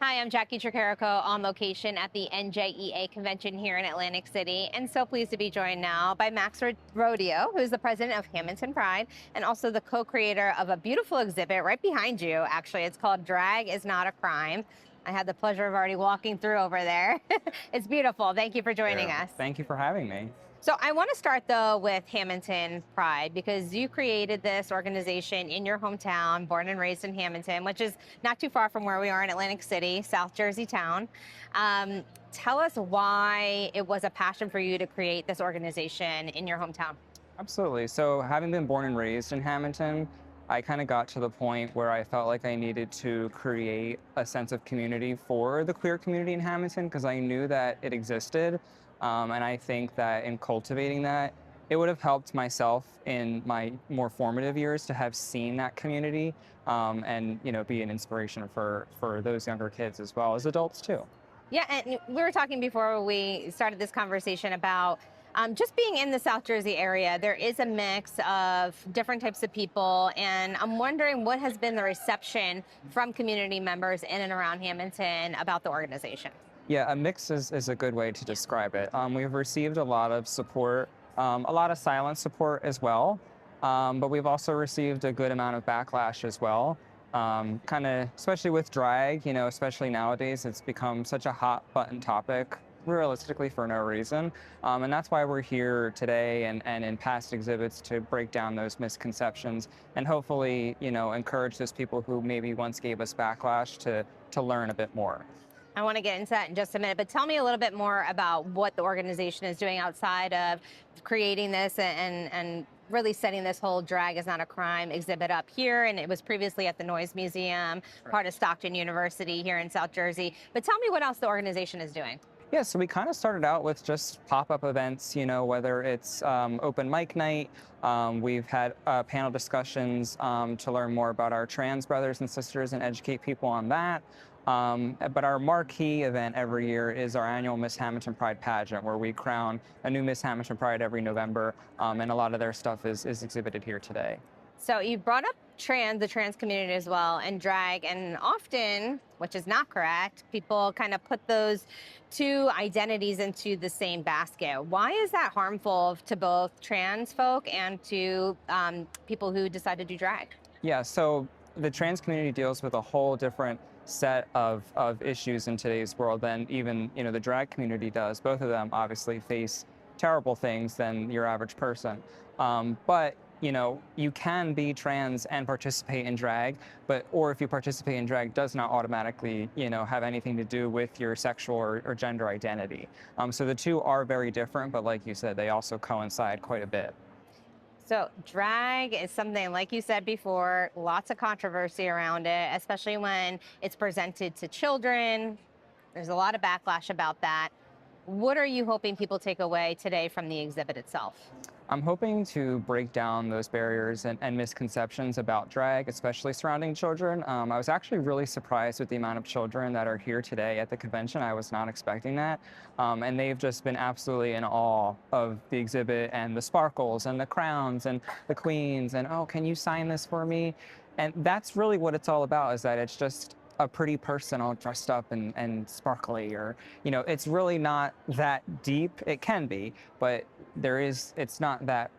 Hi, I'm Jacqui Tricarico on location at the NJEA convention here in Atlantic City, and so pleased to be joined now by Max Rodio, who's the president of Hammonton Pride and also the co-creator of a beautiful exhibit right behind you. Actually, it's called Drag is Not a Crime. I had the pleasure of already walking through over there. It's beautiful. Thank you for joining us. Thank you for having me. So I want to start though with Hammonton Pride because you created this organization in your hometown, born and raised in Hammonton, which is not too far from where we are in Atlantic City, South Jersey town. Tell us why it was a passion for you to create this organization in your hometown. Absolutely. So having been born and raised in Hammonton, I kind of got to the point where I felt like I needed to create a sense of community for the queer community in Hammonton because I knew that it existed. And I think that in cultivating that, it would have helped myself in my more formative years to have seen that community and be an inspiration for those younger kids as well as adults too. Yeah, and we were talking before we started this conversation about just being in the South Jersey area. There is a mix of different types of people, and I'm wondering what has been the reception from community members in and around Hammonton about the organization. Yeah, a mix is a good way to describe it. We've received a lot of support, a lot of silent support as well, but we've also received a good amount of backlash as well. Kind of, especially with drag, especially nowadays, it's become such a hot button topic, realistically for no reason. And that's why we're here today and in past exhibits to break down those misconceptions and hopefully, encourage those people who maybe once gave us backlash to learn a bit more. I want to get into that in just a minute, but tell me a little bit more about what the organization is doing outside of creating this and really setting this whole Drag is Not a Crime exhibit up here. And it was previously at the Noise Museum, part of Stockton University here in South Jersey. But tell me what else the organization is doing. Yeah, so we kind of started out with just pop-up events, whether it's open mic night. We've had panel discussions to learn more about our trans brothers and sisters and educate people on that. But our marquee event every year is our annual Miss Hammonton Pride pageant, where we crown a new Miss Hammonton Pride every November, and a lot of their stuff is exhibited here today. So you brought up the trans community as well, and drag, and often, which is not correct, people kind of put those two identities into the same basket. Why is that harmful to both trans folk and to people who decide to do drag? Yeah, so the trans community deals with a whole different set of issues in today's world than even the drag community does. Both of them obviously face terrible things than your average person. But you can be trans and participate in drag, or if you participate in drag does not automatically, have anything to do with your sexual or gender identity. So the two are very different, but like you said, they also coincide quite a bit. So drag is something, like you said before, lots of controversy around it, especially when it's presented to children. There's a lot of backlash about that. What are you hoping people take away today from the exhibit itself? I'm hoping to break down those barriers and misconceptions about drag, especially surrounding children. I was actually really surprised with the amount of children that are here today at the convention. I was not expecting that. And they've just been absolutely in awe of the exhibit and the sparkles and the crowns and the queens and, oh, can you sign this for me? And that's really what it's all about, is that it's just a pretty person all dressed up and sparkly, or, it's really not that deep. It can be, but it's not that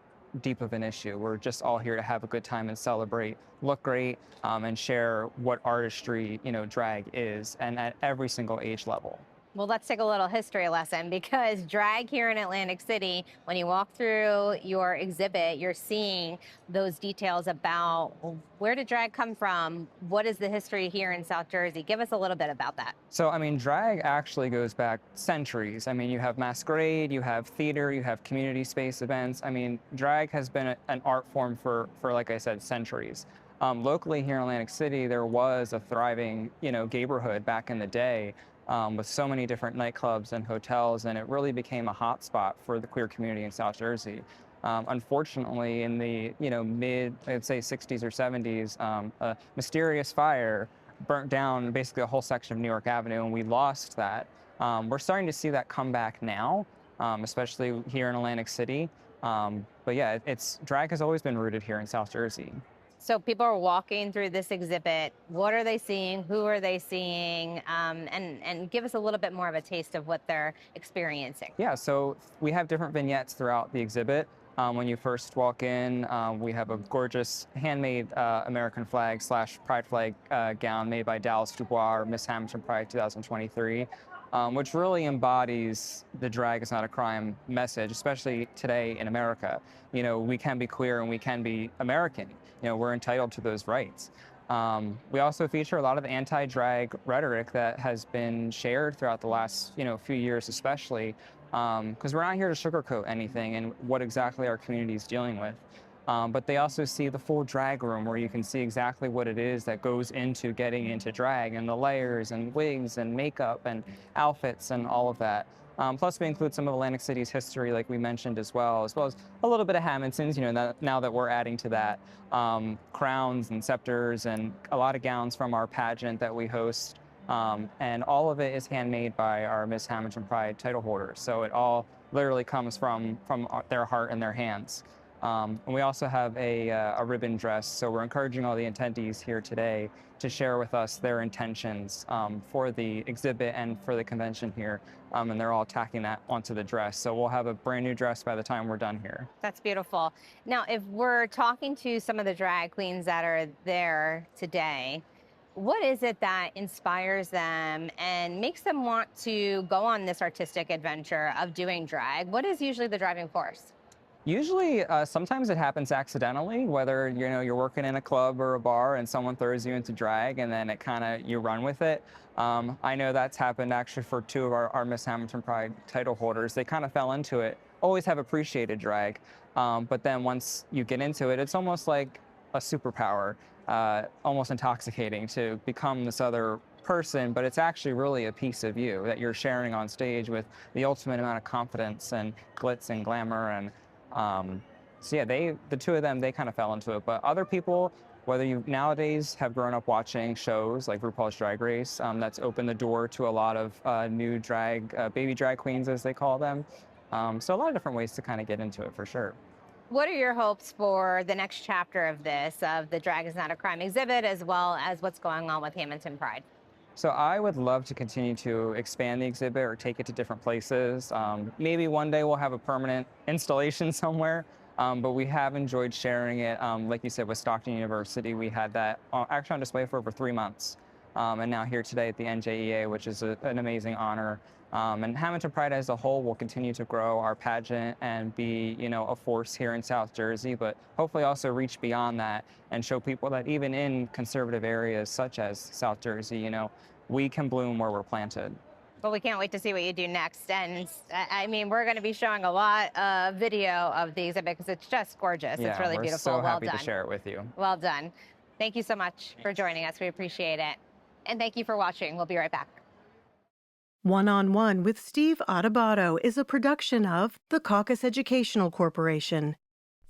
deep of an issue. We're just all here to have a good time and celebrate, look great, and share what artistry, drag is, and at every single age level. Well, let's take a little history lesson, because drag here in Atlantic City, when you walk through your exhibit, you're seeing those details about where did drag come from? What is the history here in South Jersey? Give us a little bit about that. So, drag actually goes back centuries. You have masquerade, you have theater, you have community space events. Drag has been an art form for, like I said, centuries. Locally here in Atlantic City, there was a thriving, gayborhood back in the day. With so many different nightclubs and hotels, and it really became a hot spot for the queer community in South Jersey. Unfortunately, in the mid, I'd say 60s or 70s, a mysterious fire burnt down basically a whole section of New York Avenue, and we lost that. We're starting to see that come back now, especially here in Atlantic City. But yeah, drag has always been rooted here in South Jersey. So people are walking through this exhibit. What are they seeing? Who are they seeing? And give us a little bit more of a taste of what they're experiencing. Yeah, so we have different vignettes throughout the exhibit. When you first walk in, we have a gorgeous handmade American flag / pride flag gown made by Dallas Dubois, or Miss Hammonton Pride 2023, which really embodies the drag is not a crime message, especially today in America. You know, we can be queer and we can be American. You know, we're entitled to those rights. We also feature a lot of the anti-drag rhetoric that has been shared throughout the last, few years, especially, because we're not here to sugarcoat anything and what exactly our community is dealing with. But they also see the full drag room where you can see exactly what it is that goes into getting into drag, and the layers and wigs and makeup and outfits and all of that. Plus, we include some of Atlantic City's history, like we mentioned, as well as a little bit of Hammonton's, now that we're adding to that. Crowns and scepters and a lot of gowns from our pageant that we host. And all of it is handmade by our Miss Hammonton Pride title holders. So it all literally comes from their heart and their hands. And we also have a ribbon dress, so we're encouraging all the attendees here today to share with us their intentions for the exhibit and for the convention here, and they're all tacking that onto the dress. So we'll have a brand new dress by the time we're done here. That's beautiful. Now, if we're talking to some of the drag queens that are there today, what is it that inspires them and makes them want to go on this artistic adventure of doing drag? What is usually the driving force? Usually, sometimes it happens accidentally, whether, you're working in a club or a bar and someone throws you into drag and then you run with it. I know that's happened actually for two of our Miss Hammonton Pride title holders. They kind of fell into it, always have appreciated drag. But then once you get into it, it's almost like a superpower, almost intoxicating to become this other person, but it's actually really a piece of you that you're sharing on stage with the ultimate amount of confidence and glitz and glamour. And so yeah, the two of them, they kind of fell into it. But other people, whether you nowadays have grown up watching shows like RuPaul's Drag Race, that's opened the door to a lot of new drag, baby drag queens as they call them. So a lot of different ways to kind of get into it for sure. What are your hopes for the next chapter of the Drag is Not a Crime exhibit, as well as what's going on with Hammonton Pride? So I would love to continue to expand the exhibit or take it to different places. Maybe one day we'll have a permanent installation somewhere, but we have enjoyed sharing it. Like you said, with Stockton University, we had that actually on display for over 3 months. And now here today at the NJEA, which is an amazing honor. And Hammonton Pride as a whole will continue to grow our pageant and be, a force here in South Jersey, but hopefully also reach beyond that and show people that even in conservative areas such as South Jersey, we can bloom where we're planted. Well, we can't wait to see what you do next. And I mean, we're going to be showing a lot of video of the exhibit because it's just gorgeous. Yeah, it's really beautiful. We're so happy to share it with you. Well done. Thank you so much for joining us. We appreciate it. And thank you for watching. We'll be right back. One-on-One with Steve Adubato is a production of the Caucus Educational Corporation.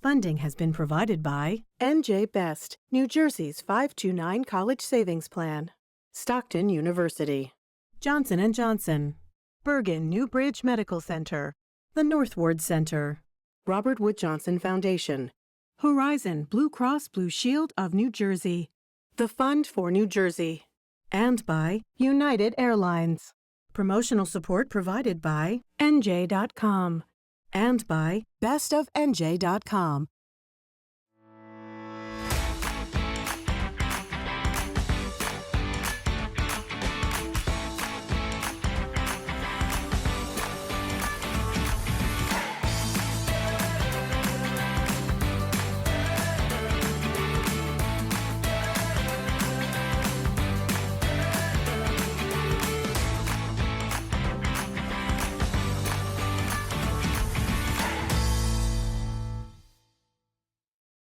Funding has been provided by NJ Best, New Jersey's 529 College Savings Plan, Stockton University, Johnson & Johnson, Bergen New Bridge Medical Center, the Northward Center, Robert Wood Johnson Foundation, Horizon Blue Cross Blue Shield of New Jersey, the Fund for New Jersey, and by United Airlines. Promotional support provided by NJ.com and by bestofnj.com,